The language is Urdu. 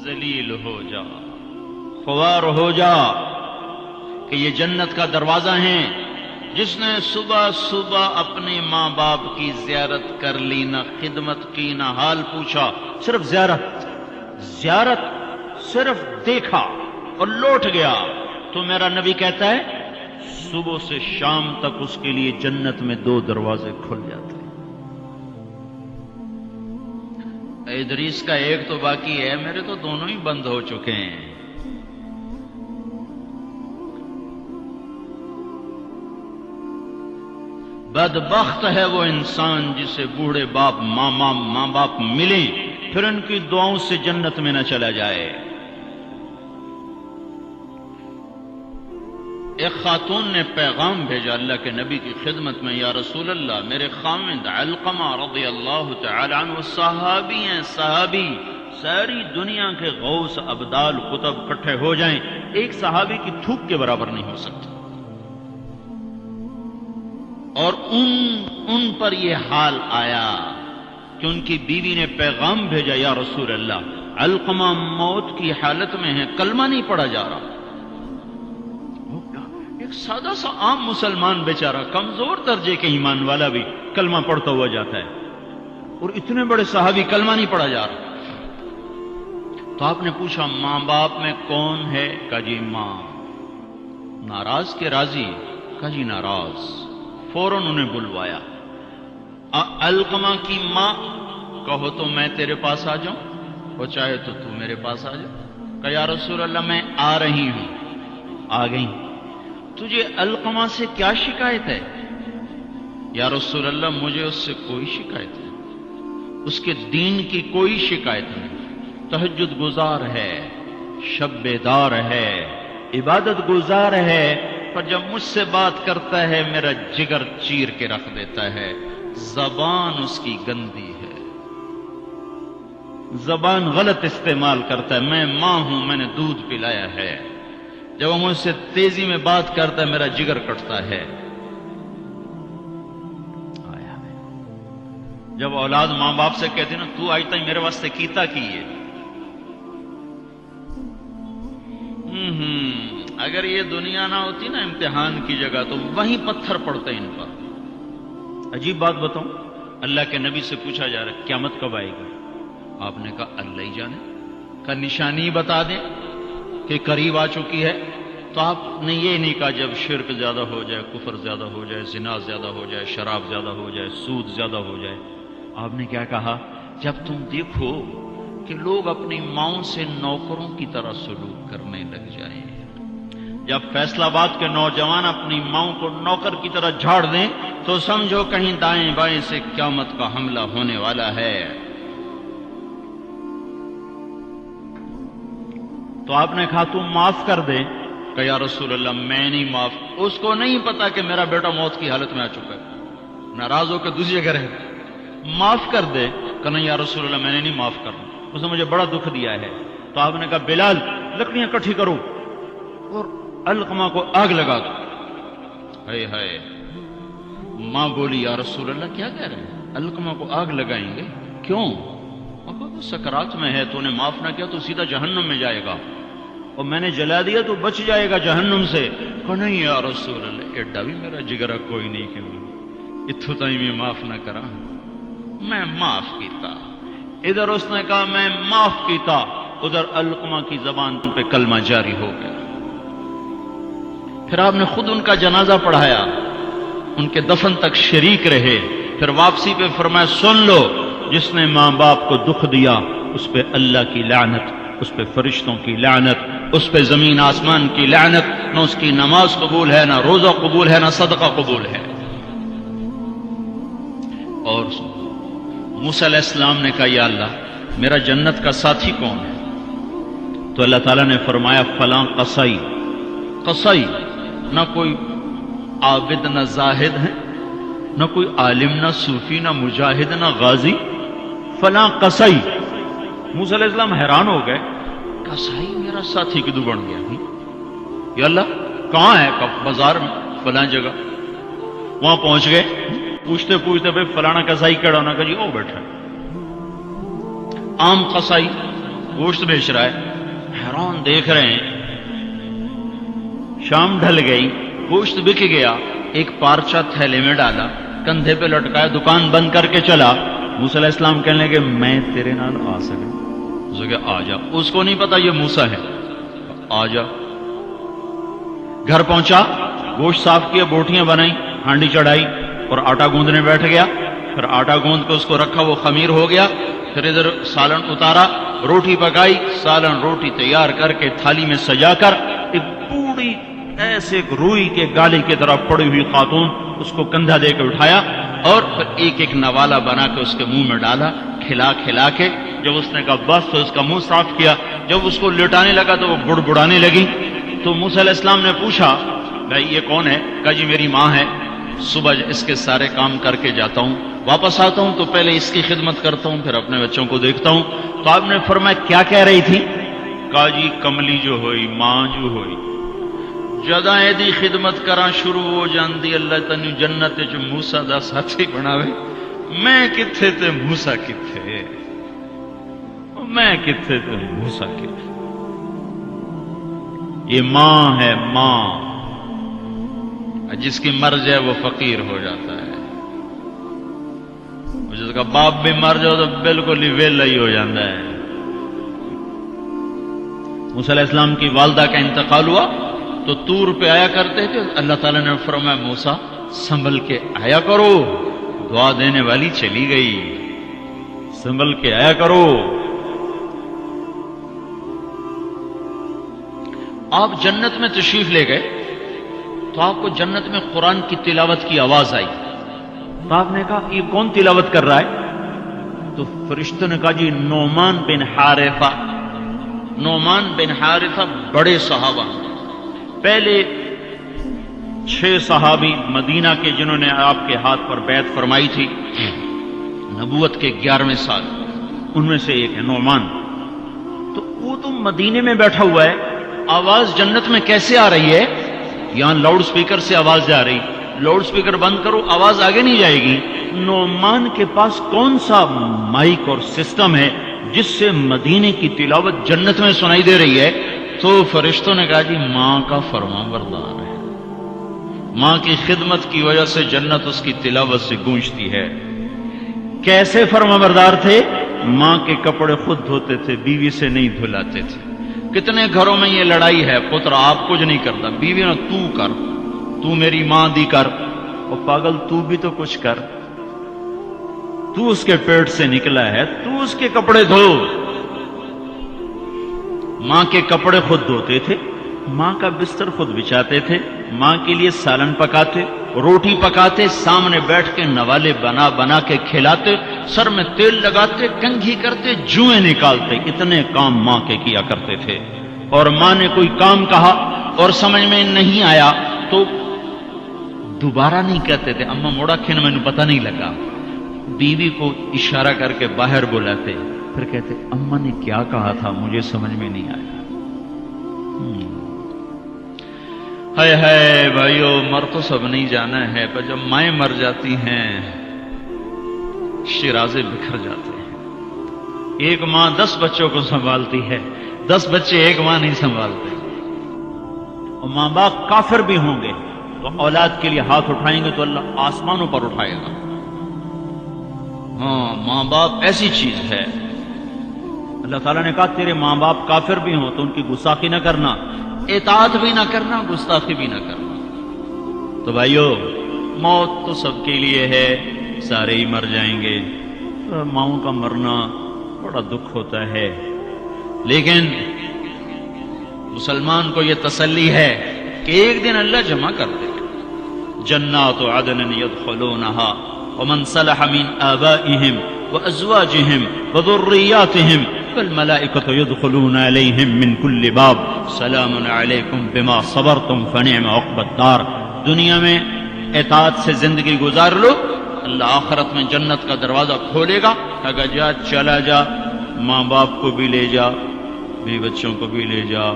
ذلیل ہو جا، خوار ہو جا کہ یہ جنت کا دروازہ ہیں۔ جس نے صبح صبح اپنے ماں باپ کی زیارت کر لی، نہ خدمت کی نہ حال پوچھا، صرف زیارت صرف دیکھا اور لوٹ گیا، تو میرا نبی کہتا ہے صبح سے شام تک اس کے لیے جنت میں 2 دروازے کھل جاتے ہیں۔ ادریس کا ایک تو باقی ہے، میرے تو دونوں ہی بند ہو چکے ہیں۔ بدبخت ہے وہ انسان جسے بوڑھے باپ ماں باپ ملیں پھر ان کی دعاؤں سے جنت میں نہ چلا جائے۔ ایک خاتون نے پیغام بھیجا اللہ کے نبی کی خدمت میں، یا رسول اللہ، میرے خامند علقمہ رضی اللہ تعالی عنہ صحابی ہیں، صحابی، ساری دنیا کے غوث ابدال قطب اکٹھے ہو جائیں، ایک صحابی کی تھوک کے برابر نہیں ہو سکتا۔ اور ان پر یہ حال آیا کہ ان کی بیوی نے پیغام بھیجا، یا رسول اللہ، علقمہ موت کی حالت میں ہے، کلمہ نہیں پڑھا جا رہا۔ ایک سادہ سا عام مسلمان بیچارہ، کمزور درجے کے ایمان والا بھی کلمہ پڑھتا ہوا جاتا ہے، اور اتنے بڑے صحابی کلمہ نہیں پڑھا جا رہا۔ تو آپ نے پوچھا ماں باپ میں کون ہے؟ کہا جی ماں۔ ناراض کے راضی؟ کہا جی ناراض۔ فوراً انہیں بلوایا۔ علقمہ کی ماں، کہو تو میں تیرے پاس آ جاؤں، وہ چاہے تو میرے پاس آ جا۔ کہا یا رسول اللہ میں آ رہی ہوں۔ آ گئی۔ تجھے علقمہ سے کیا شکایت ہے؟ یا رسول اللہ مجھے اس سے کوئی شکایت نہیں، اس کے دین کی کوئی شکایت نہیں، تہجد گزار ہے، شب بیدار ہے، عبادت گزار ہے، پر جب مجھ سے بات کرتا ہے میرا جگر چیر کے رکھ دیتا ہے، زبان اس کی گندی ہے، زبان غلط استعمال کرتا ہے۔ میں ماں ہوں، میں نے دودھ پلایا ہے، جب وہ مجھ سے تیزی میں بات کرتا ہے میرا جگر کٹتا ہے۔ جب اولاد ماں باپ سے کہتے نا تو آج تک میرے واسطے کیتا کی ہے، اگر یہ دنیا نہ ہوتی نا امتحان کی جگہ تو وہیں پتھر پڑتے ان پر۔ عجیب بات بتاؤں، اللہ کے نبی سے پوچھا جا رہا ہے قیامت کب آئے گی؟ آپ نے کہا اللہ ہی جانے۔ کا نشانی بتا دیں کہ قریب آ چکی ہے؟ تو آپ نے یہ نہیں کہا جب شرک زیادہ ہو جائے، کفر زیادہ ہو جائے، زنا زیادہ ہو جائے، شراب زیادہ ہو جائے، سود زیادہ ہو جائے۔ آپ نے کیا کہا؟ جب تم دیکھو کہ لوگ اپنی ماؤں سے نوکروں کی طرح سلوک کرنے لگ جائیں، جب فیصل آباد کے نوجوان اپنی ماؤں کو نوکر کی طرح جھاڑ دیں، تو سمجھو کہیں دائیں بائیں سے قیامت کا حملہ ہونے والا ہے۔ تو آپ نے کہا تم معاف کر دے؟ کہ یا رسول اللہ میں نہیں معاف۔ اس کو نہیں پتا کہ میرا بیٹا موت کی حالت میں آ چکا ہے، ناراض ہو کے دوسری جگہ رہے۔ معاف کر دے؟ کہ نہیں یا رسول اللہ میں نے نہیں معاف کرنا، اس نے مجھے بڑا دکھ دیا ہے۔ تو آپ نے کہا بلال لکڑیاں اکٹھی کرو اور علقمہ کو آگ لگا دو۔ ہائے ہائے، ماں بولی یا رسول اللہ کیا کہہ رہے ہیں؟ علقمہ کو آگ لگائیں گے؟ کیوں؟ وہ سکرات میں ہے، تو نے معاف نہ کیا تو سیدھا جہنم میں جائے گا، اور میں نے جلا دیا تو بچ جائے گا جہنم سے۔ کہ نہیں یا رسول اللہ ایڈا بھی میرا جگرا کوئی نہیں کہ اتھو تائی میں معاف نہ کرا، میں معاف کیتا۔ ادھر اس نے کہا میں معاف کیتا، ادھر علقمہ کی زبان پہ کلمہ جاری ہو گیا۔ پھر آپ نے خود ان کا جنازہ پڑھایا، ان کے دفن تک شریک رہے، پھر واپسی پہ فرمایا سن لو، جس نے ماں باپ کو دکھ دیا اس پہ اللہ کی لعنت، اس پہ فرشتوں کی لعنت، اس پہ زمین آسمان کی لعنت، نہ اس کی نماز قبول ہے، نہ روزہ قبول ہے، نہ صدقہ قبول ہے۔ اور موسیٰ علیہ السلام نے کہا یا اللہ میرا جنت کا ساتھی کون ہے؟ تو اللہ تعالیٰ نے فرمایا فلاں قصائی۔ قصائی نہ کوئی عابد نہ زاہد ہے، نہ کوئی عالم نہ صوفی نہ مجاہد نہ غازی، فلاں قصائی۔ موسیٰ علیہ السلام حیران ہو گئے، قصائی میرا ساتھی کدو بن گیا؟ یا اللہ کہاں ہے؟ بازار میں فلاں جگہ۔ وہاں پہنچ گئے، پوچھتے پوچھتے بھائی فلانا قصائی کیڑا ہونا؟ کہ جی او بیٹھا عام قصائی۔ گوشت بیچ رہا ہے، حیران دیکھ رہے ہیں. شام ڈھل گئی، گوشت بک گیا، ایک پارچہ تھیلے میں ڈالا، کندھے پہ لٹکایا، دکان بند کر کے چلا. موسیٰ علیہ السلام کہنے لگے میں تیرے نال آ سکا؟ اس نے کہا آ جا. اس کو نہیں پتا یہ موسیٰ ہے. آ جا. گھر پہنچا، گوشت صاف کیا، بوٹیاں بنائی، ہانڈی چڑھائی اور آٹا گوندنے بیٹھ گیا. پھر آٹا گوند کے اس کو رکھا، وہ خمیر ہو گیا. پھر ادھر سالن اتارا، روٹی پکائی، سالن روٹی تیار کر کے تھالی میں سجا کر ایک بوڑھی ایسے روئی کے گالی کی طرح پڑی ہوئی خاتون، اس کو کندھا دے کے اٹھایا اور پھر ایک ایک نوالا بنا کے اس کے منہ میں ڈالا، کھلا کھلا کے. جب اس نے کہا بس تو اس کا منہ صاف کیا. جب اس کو لٹانے لگا تو وہ بڑبڑانے لگی. تو موسیٰ علیہ السلام نے پوچھا بھائی یہ کون ہے؟ کہا جی میری ماں ہے، صبح اس کے سارے کام کر کے جاتا ہوں، واپس آتا ہوں تو پہلے اس کی خدمت کرتا ہوں، پھر اپنے بچوں کو دیکھتا ہوں. تو آپ نے فرمایا کیا کہہ رہی تھی؟ کہا جی کملی جو ہوئی، ماں جو ہوئی، جدا ایدی خدمت کراں شروع ہو جاندی، اللہ تنو جنت چ موسیٰ دا ساتھی بناوے. میں کتھے تے موسیٰ کتھے، میں کتھے تے موسیٰ کتھے. یہ ماں ہے، ماں. جس کی مر جائے وہ فقیر ہو جاتا ہے، جس کا باپ بھی مر جاؤ تو بالکل ہی ویلا ہی ہو جاتا ہے. موسیٰ علیہ السلام کی والدہ کا انتقال ہوا تو طور پہ آیا کرتے تھے. اللہ تعالیٰ نے فرمایا موسیٰ سنبھل کے آیا کرو، دعا دینے والی چلی گئی، سنبھل کے آیا کرو. آپ جنت میں تشریف لے گئے تو آپ کو جنت میں قرآن کی تلاوت کی آواز آئی. تو آپ نے کہا یہ کون تلاوت کر رہا ہے؟ تو فرشتوں نے کہا جی نعمان بن حارثہ. نعمان بن حارثہ بڑے صحابہ، پہلے 6 صحابی مدینہ کے جنہوں نے آپ کے ہاتھ پر بیعت فرمائی تھی نبوت کے 11ویں سال، ان میں سے ایک ہے نعمان. تو وہ تو مدینے میں بیٹھا ہوا ہے، آواز جنت میں کیسے آ رہی ہے؟ یہاں لاؤڈ سپیکر سے آواز جا رہی، لاؤڈ سپیکر بند کرو آواز آگے نہیں جائے گی. نعمان کے پاس کون سا مائک اور سسٹم ہے جس سے مدینے کی تلاوت جنت میں سنائی دے رہی ہے؟ تو فرشتوں نے کہا جی ماں کا فرما بردار ہے، ماں کی خدمت کی وجہ سے جنت اس کی تلاوت سے گونجتی ہے. کیسے فرما بردار تھے؟ ماں کے کپڑے خود دھوتے تھے، بیوی سے نہیں دھلاتے تھے. کتنے گھروں میں یہ لڑائی ہے، پتر آپ کچھ نہیں کرتا، بیوی نے تو کر، تو میری ماں دی کر. اور پاگل تو بھی تو کچھ کر، تو اس کے پیٹ سے نکلا ہے، تو اس کے کپڑے دھو. ماں کے کپڑے خود دھوتے تھے، ماں کا بستر خود بچھاتے تھے، ماں کے لیے سالن پکاتے، روٹی پکاتے، سامنے بیٹھ کے نوالے بنا بنا کے کھلاتے، سر میں تیل لگاتے، کنگھی کرتے، جوئیں نکالتے. اتنے کام ماں کے کیا کرتے تھے. اور ماں نے کوئی کام کہا اور سمجھ میں نہیں آیا تو دوبارہ نہیں کہتے تھے اما موڑا کھین میں نے پتہ نہیں لگا. بیوی کو اشارہ کر کے باہر بلاتے، پھر کہتے اما نے کیا کہا تھا مجھے سمجھ میں نہیں آیا. ہائے ہائے بھائیو، مر تو سب نہیں جانا ہے، پر جب مائیں مر جاتی ہیں شیرازے بکھر جاتے ہیں. ایک ماں 10 بچوں کو سنبھالتی ہے، 10 بچے ایک ماں نہیں سنبھالتے. اور ماں باپ کافر بھی ہوں گے تو اولاد کے لیے ہاتھ اٹھائیں گے تو اللہ آسمانوں پر اٹھائے گا. ہاں ماں باپ ایسی چیز ہے. اللہ تعالیٰ نے کہا تیرے ماں باپ کافر بھی ہوں تو ان کی گستاخی نہ کرنا، اطاعت بھی نہ کرنا، گستاخی بھی نہ کرنا. تو بھائیو موت تو سب کے لیے ہے، سارے ہی مر جائیں گے. ماؤں کا مرنا بڑا دکھ ہوتا ہے، لیکن مسلمان کو یہ تسلی ہے کہ ایک دن اللہ جمع کر دے گا. جنات عدن يدخلونها ومن صلح من آبائهم وأزواجهم وذرياتهم والملائكة يدخلون عليهم من كل باب سلام عليكم بما صبرتم فنعم عقبى الدار. دنیا میں اطاعت سے زندگی گزار لو، اللہ آخرت میں جنت کا دروازہ کھولے گا. اگر جا چلا جا، ماں باپ کو بھی لے جا، بیوی بچوں کو بھی لے جا.